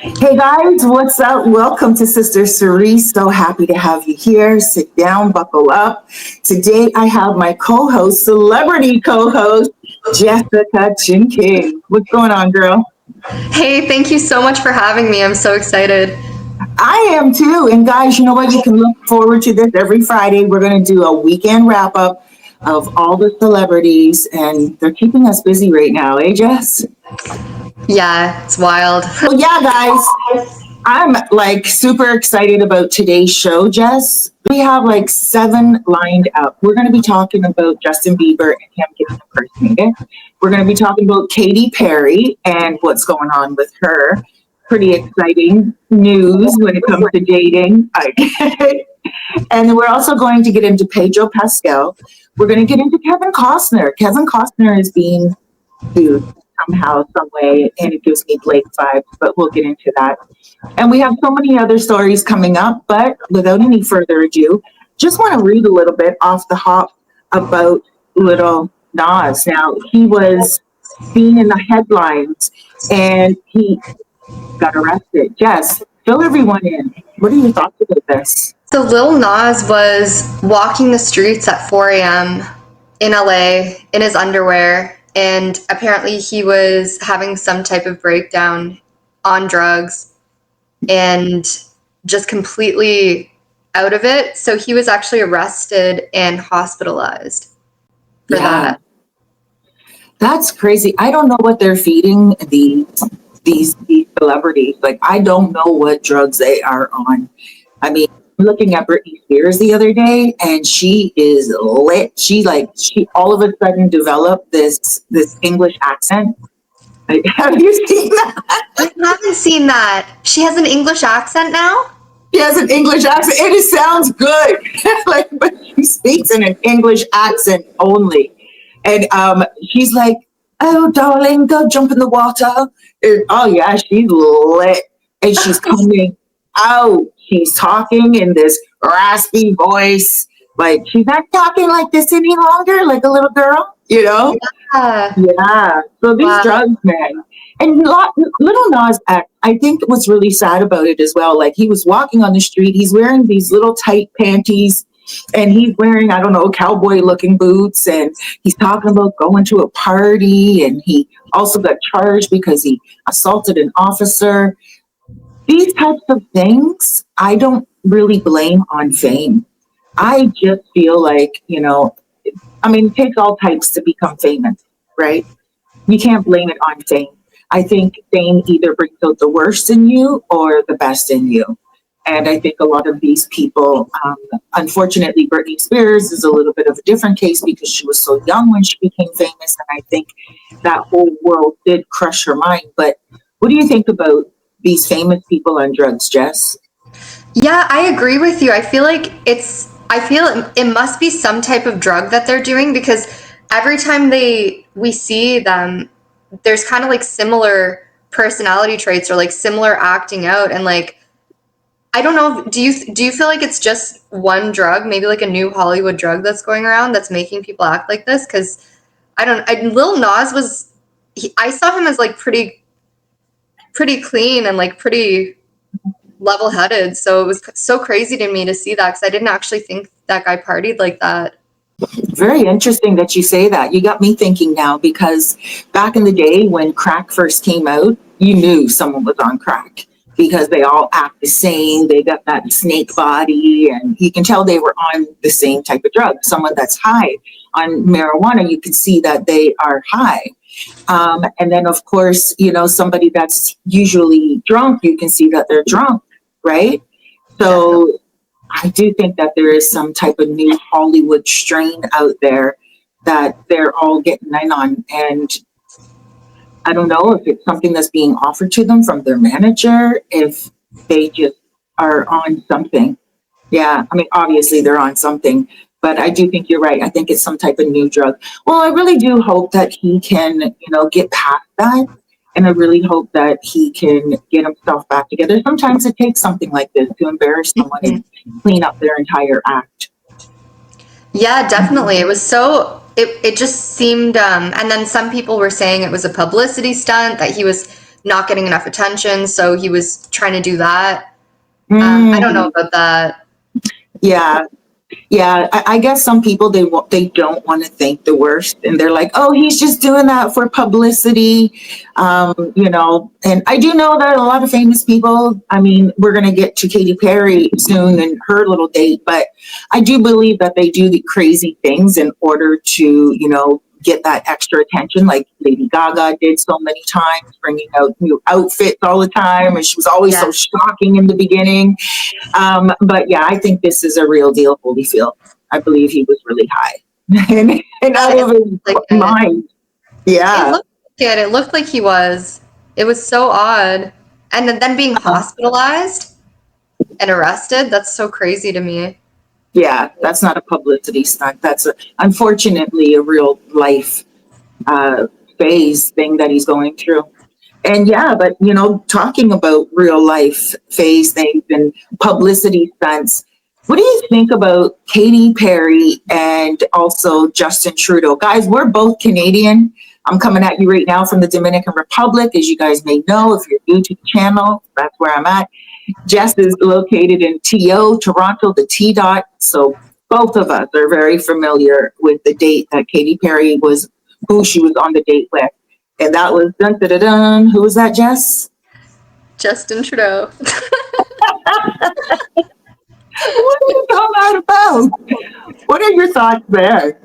Hey guys, what's up? Welcome to Sister Cerise. So happy to have you here. Sit down, buckle up. Today I have my co-host, celebrity co-host, Jessica Chin King. What's going on, girl? Hey, thank you so much for having me. I'm so excited. I am too. And guys, you know what? You can look forward to this every Friday. We're going to do a weekend wrap up of all the celebrities, and they're keeping us busy right now, eh, Jess? Yeah, it's wild. So yeah, guys, I'm like super excited about today's show, Jess. We have like seven lined up. We're going to be talking about Justin Bieber and him getting impersonated. We're going to be talking about Katy Perry and what's going on with her. Pretty exciting news when it comes to dating. And then we're also going to get into Pedro Pascal. We're going to get into Kevin Costner. Kevin Costner is being sued somehow, some way, and it gives me Blake vibes, but we'll get into that. And we have so many other stories coming up, but without any further ado, just want to read a little bit off the hop about Lil Nas. Now, he was seen in the headlines and he got arrested. Jess, fill everyone in. What are your thoughts about this? So Lil Nas was walking the streets at 4 a.m. in LA in his underwear, and apparently he was having some type of breakdown on drugs and just completely out of it. So he was actually arrested and hospitalized for that. That's crazy. I don't know what they're feeding these celebrities. Like, I don't know what drugs they are on. I mean, I'm looking at Britney Spears the other day, and she is lit. She all of a sudden developed this English accent. Like, have you seen that? I haven't seen that. She has an English accent now? She has an English accent, and it sounds good. Like, but she speaks in an English accent only. And she's like, "Oh, darling, go jump in the water." And, oh yeah, she's lit, and she's coming out. She's talking in this raspy voice, like she's not talking like this any longer, like a little girl, you know? Yeah. Yeah. So these Wow. drugs, man. And Little Nas X, I think what's really sad about it as well, like he was walking on the street, he's wearing these little tight panties, and he's wearing, I don't know, cowboy looking boots, and he's talking about going to a party, and he also got charged because he assaulted an officer. These types of things, I don't really blame on fame. I just feel like, I mean, it takes all types to become famous, right? You can't blame it on fame. I think fame either brings out the worst in you or the best in you. And I think a lot of these people, unfortunately, Britney Spears is a little bit of a different case because she was so young when she became famous. And I think that whole world did crush her mind. But what do you think about these famous people on drugs, Jess? Yeah, I agree with you. I feel it must be some type of drug that they're doing because every time we see them, there's kind of like similar personality traits or like similar acting out and like I don't know, do you feel like it's just one drug, maybe like a new Hollywood drug that's going around that's making people act like this? Because Lil Nas I saw him as like pretty clean and like pretty level-headed. So it was so crazy to me to see that because I didn't actually think that guy partied like that. Very interesting that you say that. You got me thinking now because back in the day when crack first came out, you knew someone was on crack because they all act the same. They got that snake body, and you can tell they were on the same type of drug. Someone that's high on marijuana, you can see that they are high. And then, of course, somebody that's usually drunk, you can see that they're drunk, right? So I do think that there is some type of new Hollywood strain out there that they're all getting in on. And I don't know if it's something that's being offered to them from their manager, if they just are on something. Yeah, I mean, obviously they're on something, but I do think you're right. I think it's some type of new drug. Well, I really do hope that he can, get past that. And I really hope that he can get himself back together. Sometimes it takes something like this to embarrass someone and clean up their entire act. Yeah, definitely. It just seemed, and then some people were saying it was a publicity stunt, that he was not getting enough attention, so he was trying to do that. I don't know Mm, about that. yeah. Yeah, I guess some people they don't want to think the worst, and they're like, "Oh, he's just doing that for publicity," And I do know that a lot of famous people. I mean, we're gonna get to Katy Perry soon and her little date, but I do believe that they do the crazy things in order to, get that extra attention, like Lady Gaga did so many times, bringing out new outfits all the time, and she was always so Yeah. shocking in the beginning. But yeah, I think this is a real deal, Holyfield. I believe he was really high and Yeah, out it of his looked like it. mind. It Yeah. looked like it. It looked like he was. It was so odd. And then being Uh-huh. hospitalized and arrested, that's so crazy to me. Yeah, that's not a publicity stunt. That's unfortunately a real life uh, phase thing that he's going through. And yeah, but talking about real life phase things and publicity stunts, what do you think about Katy Perry and also Justin Trudeau? Guys, we're both Canadian. I'm coming at you right now from the Dominican Republic. As you guys may know, if you're new to the channel, that's where I'm at. Jess is located in TO, Toronto, the T dot. So both of us are very familiar with the date that Katy Perry was, who she was on the date with. And that was dun dun dun dun. Who was that, Jess? Justin Trudeau. What are you talking about? What are your thoughts there?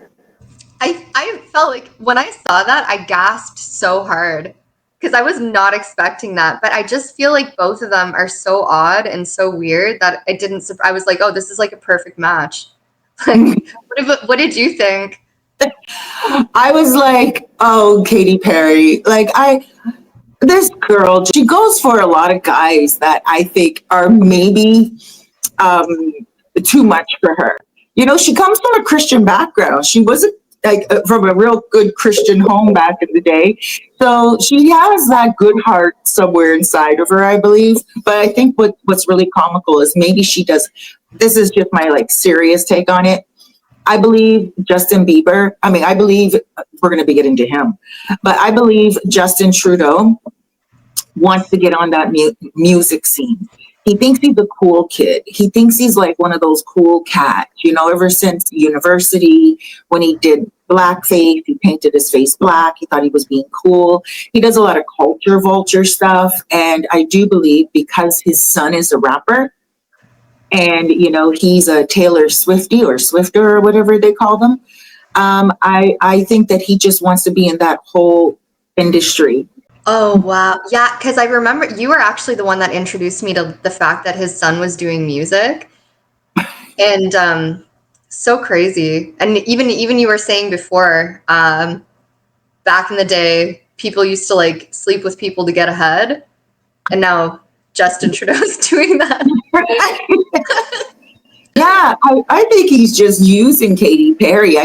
I felt like when I saw that, I gasped so hard because I was not expecting that. But I just feel like both of them are so odd and so weird that it didn't. I was like, oh, this is like a perfect match. Like, what did you think? I was like, oh, Katy Perry. This girl, she goes for a lot of guys that I think are maybe um, too much for her. She comes from a Christian background. She wasn't from a real good Christian home back in the day. So she has that good heart somewhere inside of her, I believe. But I think what's really comical is maybe she does. This is just my serious take on it. I believe Justin Bieber. I mean, I believe we're going to be getting to him, but I believe Justin Trudeau wants to get on that music scene. He thinks he's a cool kid. He thinks he's like one of those cool cats, ever since university when he did blackface, he painted his face black. He thought he was being cool. He does a lot of culture vulture stuff. And I do believe because his son is a rapper and, he's a Taylor Swiftie or Swifter or whatever they call them. I think that he just wants to be in that whole industry. Oh, wow. Yeah, because I remember you were actually the one that introduced me to the fact that his son was doing music. And so crazy. And even you were saying before, back in the day, people used to like sleep with people to get ahead. And now Justin Trudeau's doing that. Yeah, I think he's just using Katy Perry.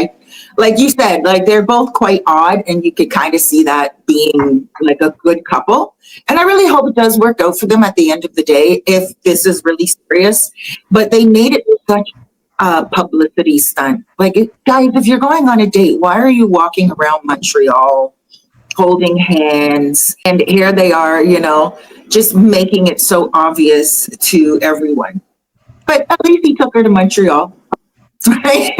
Like you said, they're both quite odd, and you could kind of see that being like a good couple. And I really hope it does work out for them at the end of the day, if this is really serious. But they made it such a publicity stunt. Guys, if you're going on a date, why are you walking around Montreal holding hands? And here they are, just making it so obvious to everyone. But at least he took her to Montreal. Right?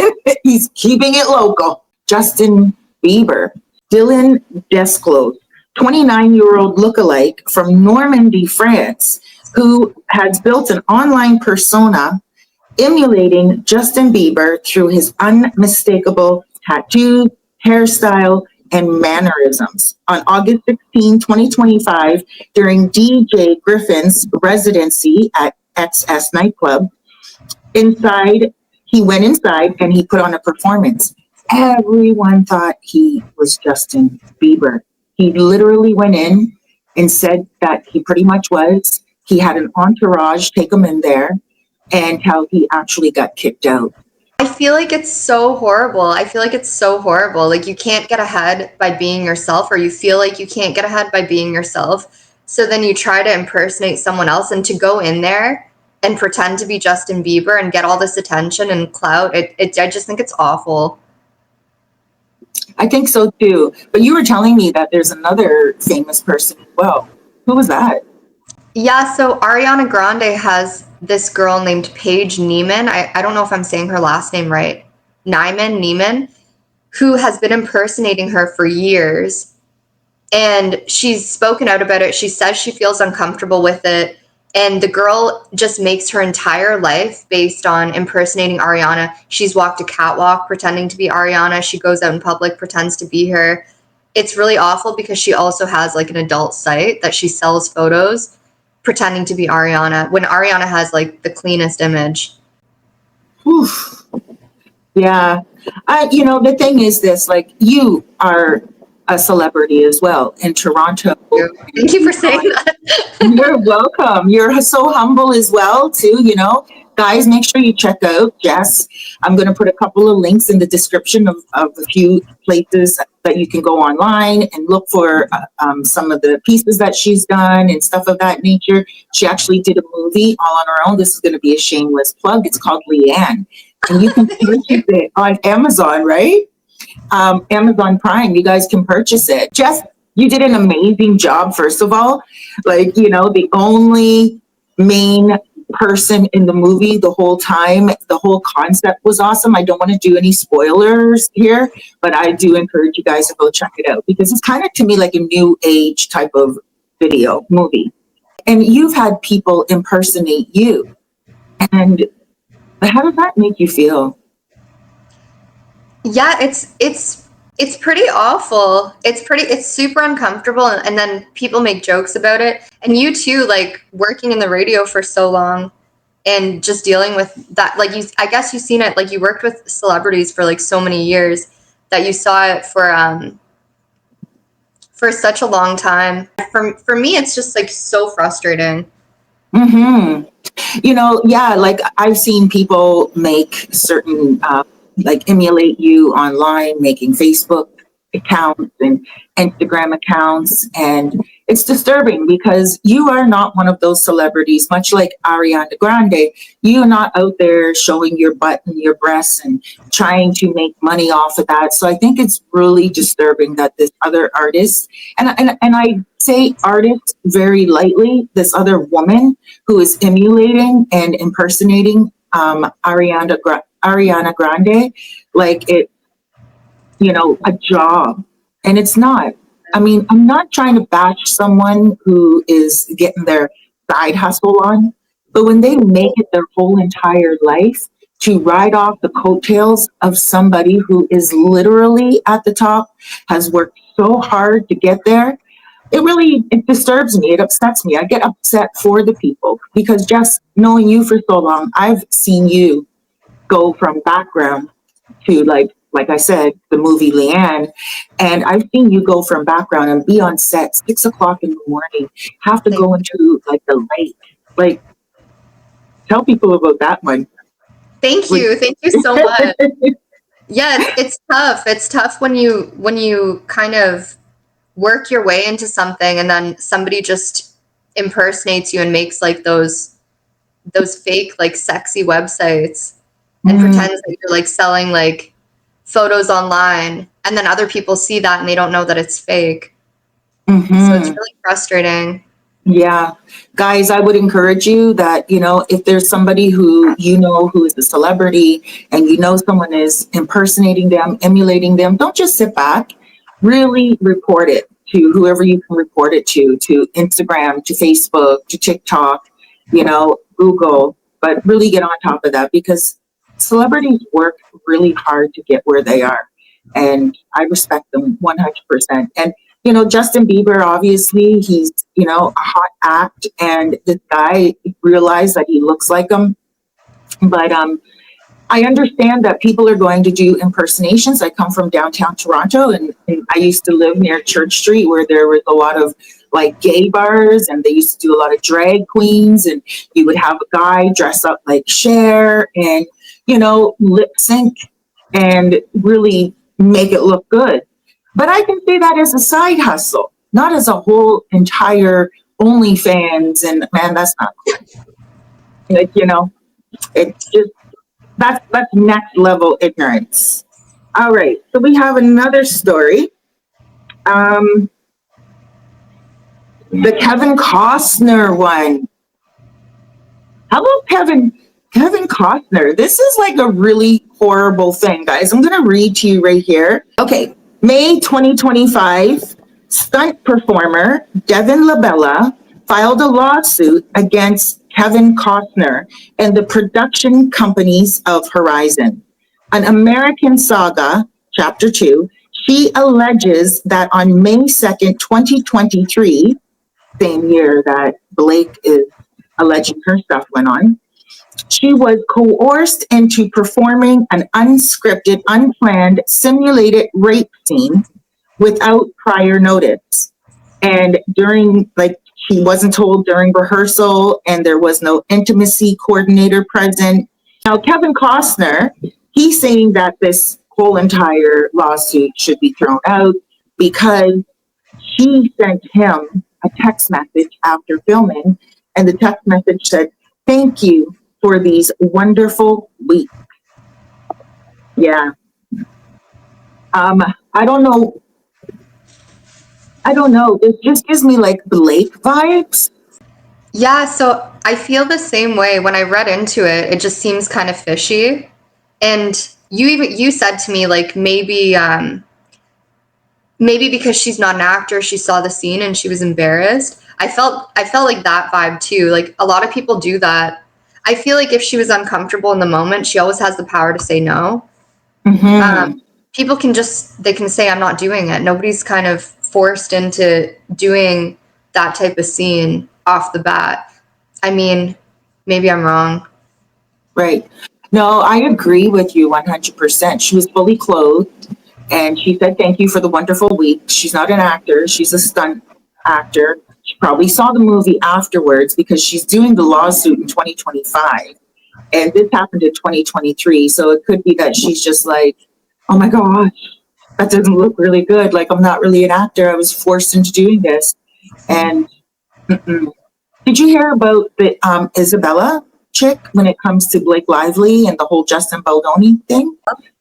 He's keeping it local. Justin Bieber, Dylan Desclose, 29-year-old lookalike from Normandy, France, who has built an online persona emulating Justin Bieber through his unmistakable tattoos, hairstyle, and mannerisms. On August 16, 2025, during DJ Griffin's residency at XS nightclub, he went inside and he put on a performance. Everyone thought he was Justin Bieber. He literally went in and said that he pretty much was. He had an entourage take him in there, and how he actually got kicked out. I feel like it's so horrible. I feel like it's so horrible. Like you can't get ahead by being yourself, or you feel like you can't get ahead by being yourself. So then you try to impersonate someone else, and to go in there and pretend to be Justin Bieber and get all this attention and clout. I just think it's awful. I think so too. But you were telling me that there's another famous person as well. Who was that? Yeah, so Ariana Grande has this girl named Paige Neiman. I don't know if I'm saying her last name right. Neiman, who has been impersonating her for years. And she's spoken out about it. She says she feels uncomfortable with it. And the girl just makes her entire life based on impersonating Ariana. She's walked a catwalk pretending to be Ariana. She goes out in public, pretends to be her. It's really awful because she also has like an adult site that she sells photos pretending to be Ariana when Ariana has like the cleanest image. Oof. Yeah. The thing is this, like, you are a celebrity as well in Toronto. Thank you for saying that. You're welcome. You're so humble as well, too. Guys, make sure you check out Jess. I'm going to put a couple of links in the description of a few places that you can go online and look for some of the pieces that she's done and stuff of that nature. She actually did a movie all on her own. This is going to be a shameless plug. It's called Leanne. And you can purchase it on Amazon, right? Amazon Prime. You guys can purchase it. Jess, you did an amazing job, first of all. Like, the only main person in the movie the whole time, the whole concept was awesome. I don't want to do any spoilers here, but I do encourage you guys to go check it out because it's kind of, to me, like a new age type of movie. And you've had people impersonate you. And how does that make you feel? Yeah, it's pretty awful. It's super uncomfortable, and then people make jokes about it. And you too, like working in the radio for so long and just dealing with that, like I guess you've seen it, like you worked with celebrities for like so many years that you saw it for such a long time. For me, it's just like so frustrating. Mm-hmm. Yeah, like I've seen people make certain, like emulate you online, making Facebook accounts and Instagram accounts. And it's disturbing because you are not one of those celebrities, much like Ariana Grande. You're not out there showing your butt and your breasts and trying to make money off of that. So I think it's really disturbing that this other artist, and I say artist very lightly, this other woman who is emulating and impersonating Ariana Grande, like it, a job. And it's not. I mean, I'm not trying to bash someone who is getting their side hustle on, but when they make it their whole entire life to ride off the coattails of somebody who is literally at the top, has worked so hard to get there, it disturbs me. It upsets me. I get upset for the people because just knowing you for so long, I've seen you go from background to like I said, the movie Leanne, and I've seen you go from background and be on set 6 o'clock in the morning, have to go into like the lake. Like, tell people about that one. Thank you. Thank you so much. Yeah, it's tough. It's tough when you kind of work your way into something and then somebody just impersonates you and makes like those fake like sexy websites and pretends that you're like selling like photos online, and then other people see that and they don't know that it's fake. So it's really frustrating. Yeah. Guys, I would encourage you that, if there's somebody who who is a celebrity and someone is impersonating them, emulating them, don't just sit back. Really report it to whoever you can report it to Instagram, to Facebook, to TikTok, Google, but really get on top of that because celebrities work really hard to get where they are. And I respect them 100%. And Justin Bieber, obviously, he's, a hot act, and this guy realized that he looks like him. But I understand that people are going to do impersonations. I come from downtown Toronto, and I used to live near Church Street where there was a lot of like gay bars, and they used to do a lot of drag queens, and you would have a guy dress up like Cher and, lip sync and really make it look good. But I can see that as a side hustle, not as a whole entire OnlyFans. And man, that's not cool. Like, it's just, that's next level ignorance. All right. So we have another story. The Kevin Costner one. How about Kevin Costner? This is like a really horrible thing, guys. I'm going to read to you right here. Okay. May 2025, stunt performer Devin Labella filed a lawsuit against Kevin Costner and the production companies of Horizon. An American Saga, Chapter 2, she alleges that on May 2nd, 2023, same year that Blake is alleging her stuff went on, she was coerced into performing an unscripted, unplanned, simulated rape scene without prior notice. And during, like, she wasn't told during rehearsal, and there was no intimacy coordinator present. Now, Kevin Costner, he's saying that this whole entire lawsuit should be thrown out because she sent him a text message after filming, and the text message said, "Thank you for these wonderful weeks." Yeah. I don't know. It just gives me like Blake vibes. Yeah, so I feel the same way. When I read into it, it just seems kind of fishy. And you said to me like maybe because she's not an actor, she saw the scene and she was embarrassed. I felt like that vibe too. Like a lot of people do that. I feel like if she was uncomfortable in the moment, she always has the power to say no. Mm-hmm. People can they can say I'm not doing it. Nobody's kind of forced into doing that type of scene off the bat. I mean, maybe I'm wrong. Right. No, I agree with you 100%. She was fully clothed and she said, "Thank you for the wonderful week." She's not an actor, she's a stunt actor. She probably saw the movie afterwards because she's doing the lawsuit in 2025. And this happened in 2023. So it could be that she's just like, "Oh my gosh, that doesn't look really good. Like, I'm not really an actor. I was forced into doing this." And mm-mm. Did you hear about the Isabella chick when it comes to Blake Lively and the whole Justin Baldoni thing?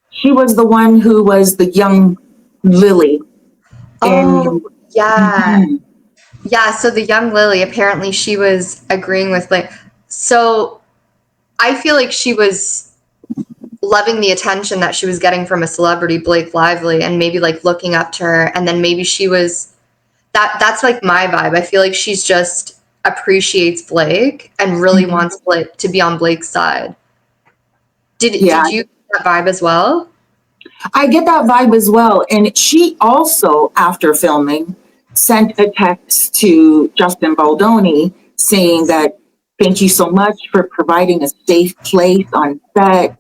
She was the one who was the young Lily. Oh, yeah. Mhm. Yeah, so the young Lily, apparently she was agreeing with like, so I feel like she was loving the attention that she was getting from a celebrity, Blake Lively, and maybe like looking up to her, and then maybe she was that's like my vibe. I feel like she's just appreciates Blake and really Mhm. wants Blake to be on Blake's side. Yeah, Did you get that vibe as well? I get that vibe as well. And she also, after filming, sent a text to Justin Baldoni saying that, "Thank you so much for providing a safe place on set.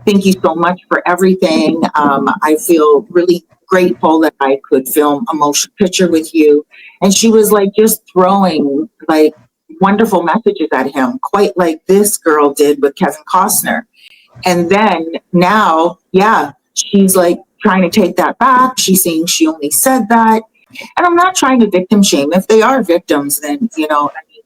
Thank you so much for everything. I feel really grateful that I could film a motion picture with you." And she was like just throwing like wonderful messages at him, quite like this girl did with Kevin Costner. And then now, yeah, she's like trying to take that back. She's saying she only said that. And I'm not trying to victim shame. If they are victims, then, I mean,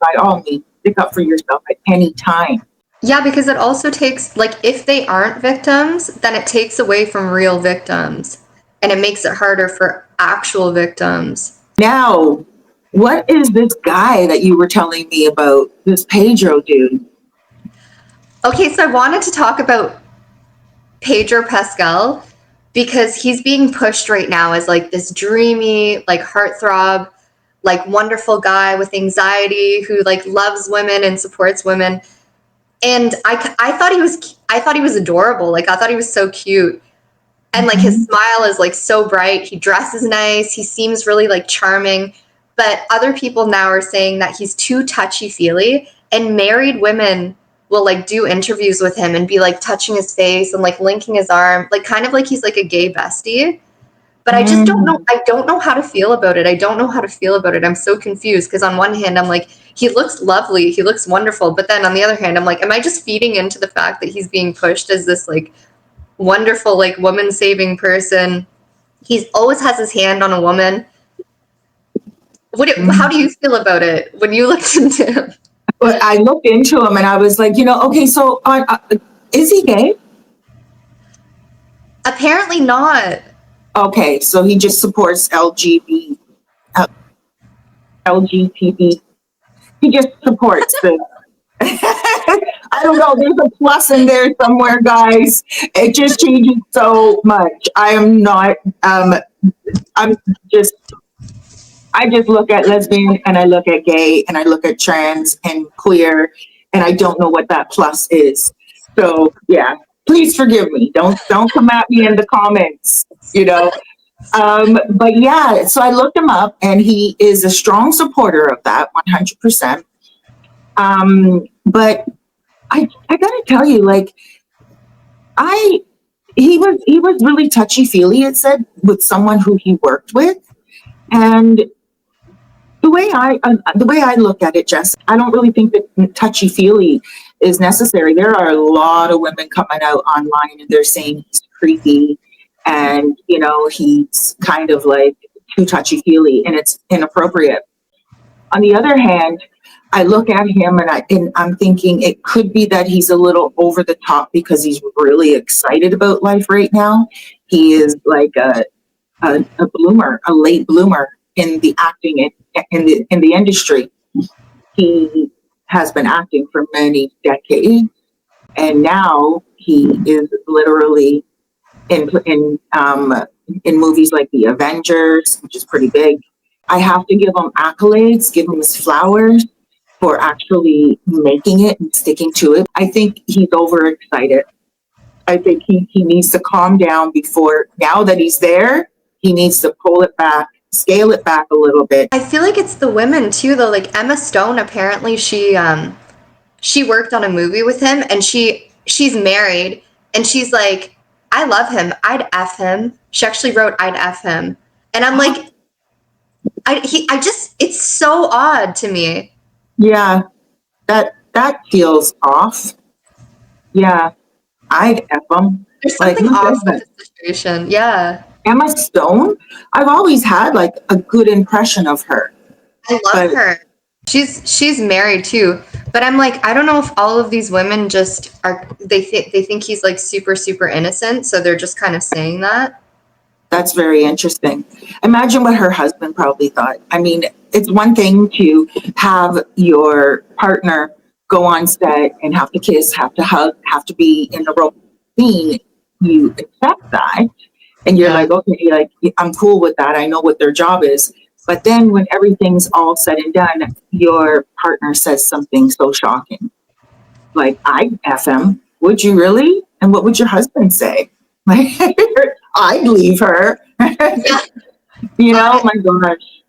by all means, stick up for yourself at any time. Yeah, because it also takes, like, if they aren't victims, then it takes away from real victims and it makes it harder for actual victims. Now, what is this guy that you were telling me about? This Pedro dude? Okay, so I wanted to talk about Pedro Pascal because he's being pushed right now as like this dreamy, like heartthrob, like wonderful guy with anxiety who like loves women and supports women. And I thought he was adorable. Like I thought he was so cute. And like his Mhm. smile is like so bright. He dresses nice. He seems really like charming. But other people now are saying that he's too touchy-feely, and married women will like do interviews with him and be like touching his face and like linking his arm, like kind of like he's like a gay bestie. But I just don't know. Mm. I don't know how to feel about it. I don't know how to feel about it. I'm so confused because on one hand, I'm like, he looks lovely, he looks wonderful. But then on the other hand, I'm like, am I just feeding into the fact that he's being pushed as this like wonderful, like woman saving person? He's always has his hand on a woman. How do you feel about it when you looked into him? But I looked into him and I was like, okay, so is he gay? Apparently not. Okay, so he just supports LGBT. LGBT. He just supports the. I don't know. There's a plus in there somewhere, guys. It just changes so much. I am not. I'm just. I just look at lesbian and I look at gay and I look at trans and queer, and I don't know what that plus is. So yeah, please forgive me. Don't come at me in the comments. But yeah, so I looked him up, and he is a strong supporter of that, 100%. But I gotta tell you, like, he was really touchy feely. It said with someone who he worked with, and the way I look at it, Jess, I don't really think that touchy feely is necessary. There are a lot of women coming out online and they're saying he's creepy, and he's kind of like too touchy feely, and it's inappropriate. On the other hand, I look at him and I'm thinking it could be that he's a little over the top because he's really excited about life right now. He is like a bloomer, a late bloomer in the acting in the industry. He has been acting for many decades, and now he is literally in movies like The Avengers, which is pretty big. I have to give him accolades, give him his flowers for actually making it and sticking to it. I think he's overexcited. I think he needs to calm down before, now that he's there, he needs to pull it back, scale it back a little bit. I feel like it's the women too, though. Like Emma Stone, apparently she worked on a movie with him, and she's married, and she's like, I love him. I'd F him. She actually wrote, I'd F him. And I'm like, it's so odd to me. Yeah, that feels off. Yeah, I'd F him. There's Like, something who off does with that? the situation. Yeah. Emma Stone, I've always had like a good impression of her. I love But her. She's married too. But I'm like, I don't know if all of these women just they think he's like super, super innocent, so they're just kind of saying that. that's very interesting. Imagine what her husband probably thought. I mean, it's one thing to have your partner go on set and have to kiss, have to hug, have to be in the role scene. You accept that, and you're Yeah. like, okay, like I'm cool with that. I know what their job is. But then when everything's all said and done, your partner says something so shocking. Like, I F him. Would you really? And what would your husband say? Like, I'd leave her. Yeah. My gosh.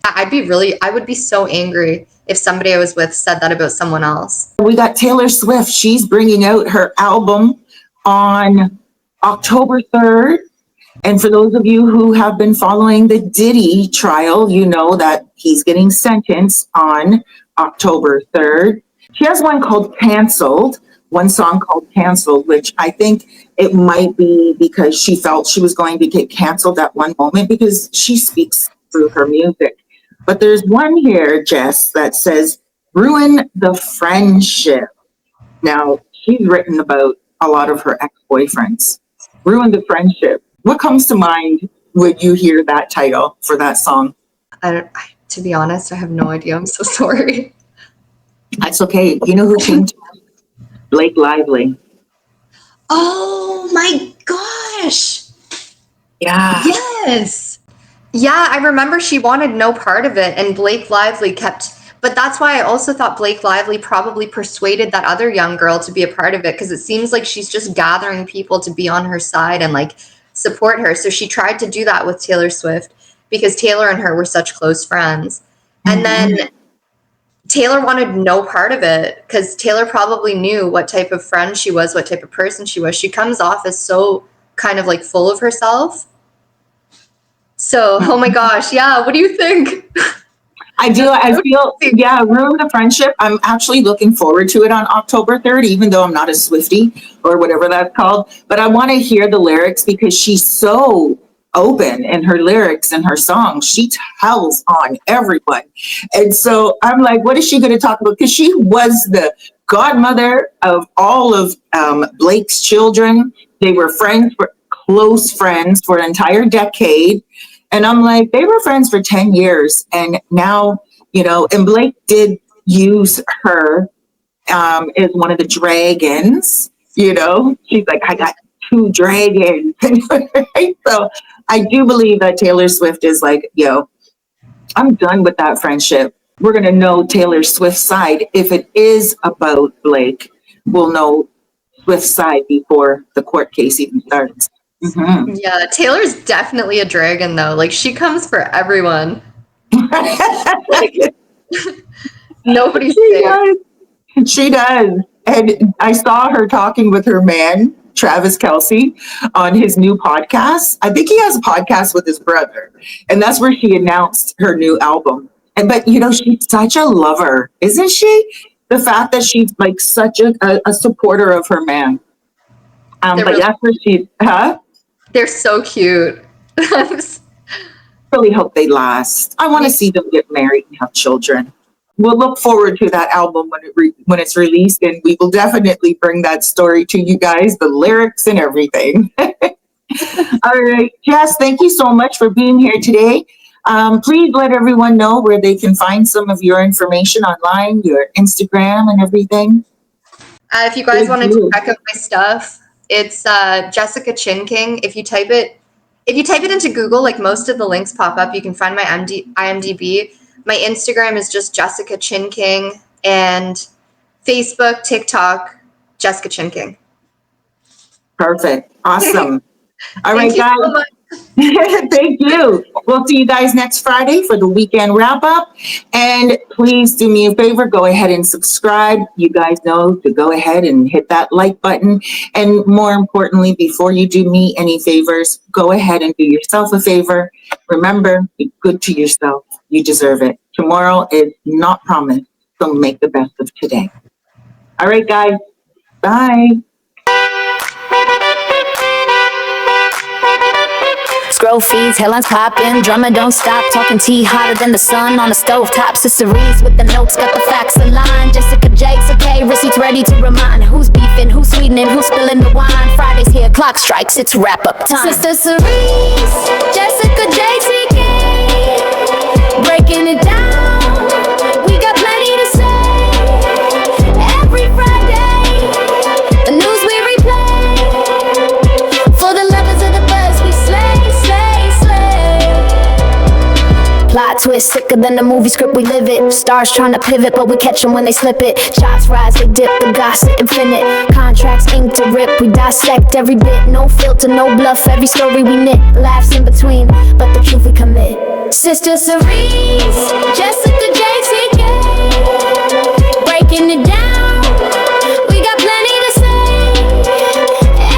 I would be so angry if somebody I was with said that about someone else. We got Taylor Swift. She's bringing out her album on October 3rd. And for those of you who have been following the Diddy trial, you know that he's getting sentenced on October 3rd. She has one song called Canceled, which I think it might be because she felt she was going to get canceled at one moment because she speaks through her music. But there's one here, Jess, that says, ruin the friendship. Now, she's written about a lot of her ex-boyfriends. Ruin the friendship. What comes to mind when you hear that title for that song? To be honest, I have no idea. I'm so sorry. That's okay. You know who came to mind? Blake Lively. Oh my gosh. Yeah. Yes. Yeah, I remember she wanted no part of it, and Blake Lively but that's why I also thought Blake Lively probably persuaded that other young girl to be a part of it, because it seems like she's just gathering people to be on her side and like support her. So she tried to do that with Taylor Swift because Taylor and her were such close friends. And then Taylor wanted no part of it because Taylor probably knew what type of friend she was, what type of person she was. She comes off as so kind of like full of herself. So, oh my gosh, yeah, what do you think? I do. I feel, yeah, ruin the friendship. I'm actually looking forward to it on October 3rd, even though I'm not a Swiftie or whatever that's called. But I want to hear the lyrics because she's so open in her lyrics and her songs. She tells on everyone. And so I'm like, what is she going to talk about? Because she was the godmother of all of Blake's children. They were close friends for an entire decade. And I'm like, they were friends for 10 years. And now and Blake did use her as one of the dragons. She's like, I got 2 dragons. Right? So I do believe that Taylor Swift is like, I'm done with that friendship. We're going to know Taylor Swift's side. If it is about Blake, we'll know Swift's side before the court case even starts. Mm-hmm. Yeah, Taylor's definitely a dragon, though. Like, she comes for everyone. Like, nobody's safe. She does. And I saw her talking with her man, Travis Kelce, on his new podcast. I think he has a podcast with his brother. And that's where she announced her new album. But she's such a lover, isn't she? The fact that she's like such a supporter of her man. But really, that's where she's, They're so cute. Really hope they last. I want to see them get married and have children. We'll look forward to that album when it's released, and we will definitely bring that story to you guys, the lyrics and everything. All right, Jess, thank you so much for being here today. Please let everyone know where they can find some of your information online, your Instagram and everything. If you guys wanted to check out my stuff, it's Jessica Chin King. If you type it into Google, like most of the links pop up, you can find my IMDb. My Instagram is just Jessica Chin King, and Facebook, TikTok, Jessica Chin King. Perfect. Awesome. All right, Thank you guys. so much. Thank you. We'll see you guys next Friday for the weekend wrap up. And please do me a favor, go ahead and subscribe. You guys know to go ahead and hit that like button. And more importantly, before you do me any favors, go ahead and do yourself a favor. Remember, be good to yourself. You deserve it. Tomorrow is not promised, so make the best of today. All right, guys. Bye. Scroll feeds, headlines popping, drummer don't stop, talking tea hotter than the sun on the stove top. Cerise with the notes, got the facts aligned. Jessica Jakes, okay, receipts ready to remind who's beefing, who's sweetening, who's spilling the wine. Friday's here, clock strikes, it's wrap up time. Sister Cerise, Jessica Jakes, breaking it down. We got plenty to say. Every Friday, the news we replay. For the lovers of the buzz, we slay. Plot twist, sicker than the movie script, we live it. Stars trying to pivot, but we catch them when they slip it. Shots rise, they dip, the gossip infinite. Contracts ink to rip, we dissect every bit. No filter, no bluff, every story we knit. Laughs in between, but the truth we commit. Sister Cerise, Jessica Jakes, breaking it down. We got plenty to say.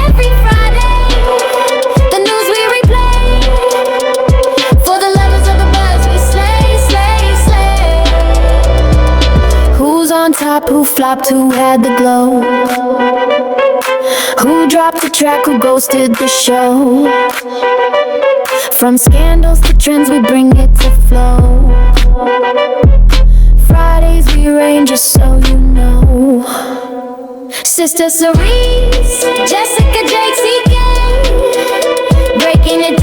Every Friday, the news we replay. For the lovers of the buzz, we slay. Who's on top, who flopped, who had the glow? Who dropped the track, who ghosted the show? From scandals to trends, we bring it to flow. Fridays we reign, just so you know. Sister Cerise, Jessica Jakes, breaking it